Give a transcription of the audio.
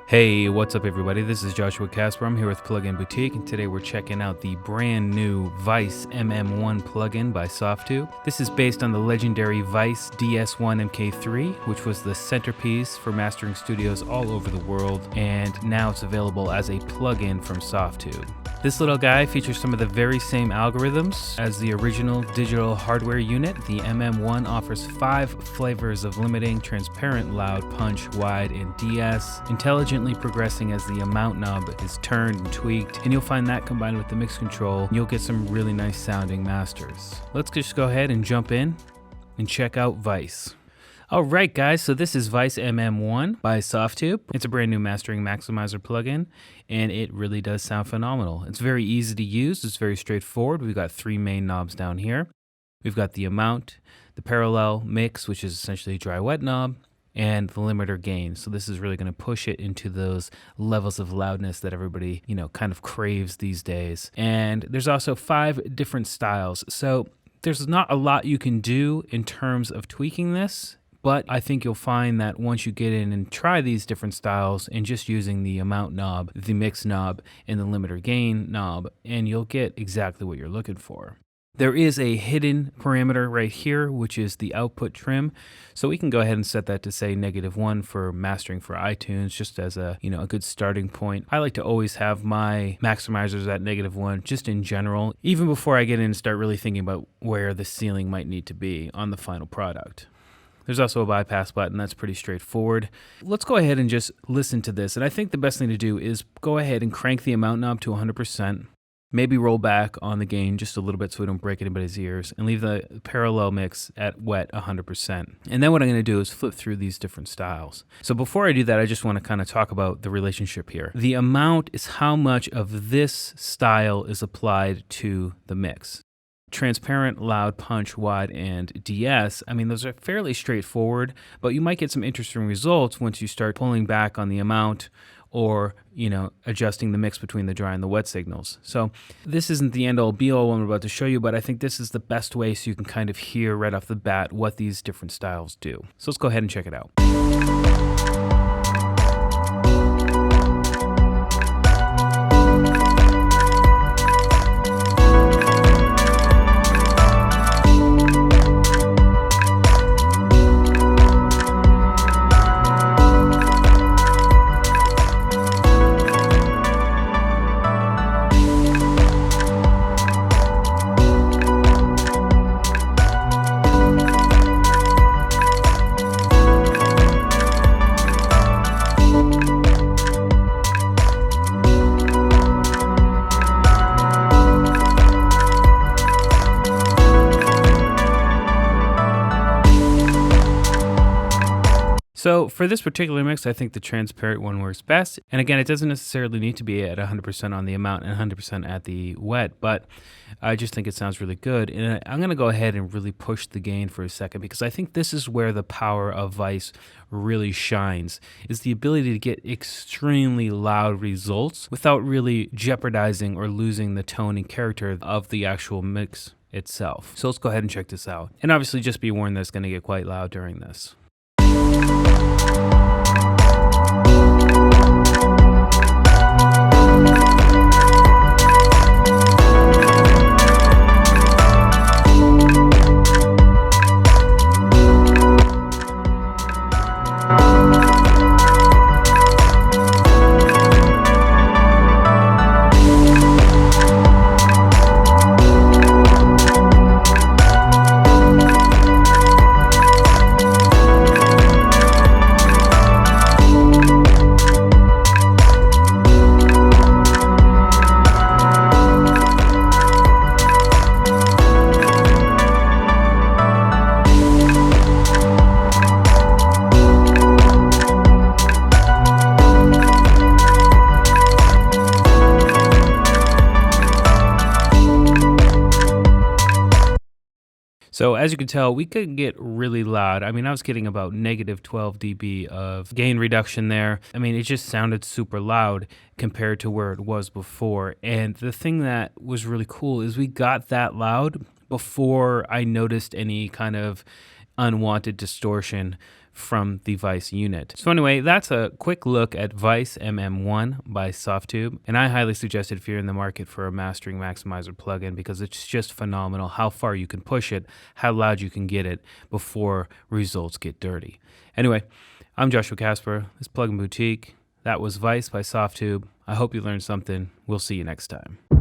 Hey, what's up everybody? This is Joshua Casper. I'm here with Plugin Boutique, and today we're checking out the brand new Weiss MM-1 plugin by Softube. This is based on the legendary Weiss DS1-MK3, which was the centerpiece for mastering studios all over the world, and now it's available as a plugin from Softube. This little guy features some of the very same algorithms as the original digital hardware unit. The MM1 offers 5 flavors of limiting, transparent, loud, punch, wide, and De-ess, intelligently progressing as the amount knob is turned and tweaked, and you'll find that combined with the mix control, and you'll get some really nice sounding masters. Let's just go ahead and jump in and check out Weiss. Alright guys, so this is Weiss MM-1 by Softube. It's a brand new mastering maximizer plugin, and it really does sound phenomenal. It's very easy to use, it's very straightforward. We've got 3 main knobs down here. We've got the amount, the parallel mix, which is essentially a dry wet knob, and the limiter gain. So this is really going to push it into those levels of loudness that everybody, kind of craves these days. And there's also 5 different styles. So there's not a lot you can do in terms of tweaking this. But I think you'll find that once you get in and try these different styles and just using the amount knob, the mix knob, and the limiter gain knob, and you'll get exactly what you're looking for. There is a hidden parameter right here, which is the output trim. So we can go ahead and set that to say -1 for mastering for iTunes, just as a good starting point. I like to always have my maximizers at -1 just in general, even before I get in and start really thinking about where the ceiling might need to be on the final product. There's also a bypass button. That's pretty straightforward. Let's go ahead and just listen to this. And I think the best thing to do is go ahead and crank the amount knob to 100%. Maybe roll back on the gain just a little bit so we don't break anybody's ears, and leave the parallel mix at wet 100%. And then what I'm going to do is flip through these different styles. So before I do that, I just want to kind of talk about the relationship here. The amount is how much of this style is applied to the mix. Transparent, loud, punch, wide, and De-ess, those are fairly straightforward, but you might get some interesting results once you start pulling back on the amount or, adjusting the mix between the dry and the wet signals. So this isn't the end all be all what I'm about to show you, but I think this is the best way so you can kind of hear right off the bat what these different styles do. So let's go ahead and check it out. So for this particular mix, I think the transparent one works best. And again, it doesn't necessarily need to be at 100% on the amount and 100% at the wet, but I just think it sounds really good. And I'm going to go ahead and really push the gain for a second, because I think this is where the power of Weiss really shines, is the ability to get extremely loud results without really jeopardizing or losing the tone and character of the actual mix itself. So let's go ahead and check this out. And obviously just be warned that it's going to get quite loud during this. So as you can tell, we could get really loud. I was getting about -12 dB of gain reduction there. It just sounded super loud compared to where it was before. And the thing that was really cool is we got that loud before I noticed any kind of unwanted distortion from the Weiss unit. So anyway, that's a quick look at Weiss MM-1 by Softube, and I highly suggest it if you're in the market for a mastering maximizer plugin, because it's just phenomenal how far you can push it, how loud you can get it before results get dirty. Anyway, I'm Joshua Casper, this Plugin Boutique. That was Weiss by Softube. I hope you learned something. We'll see you next time.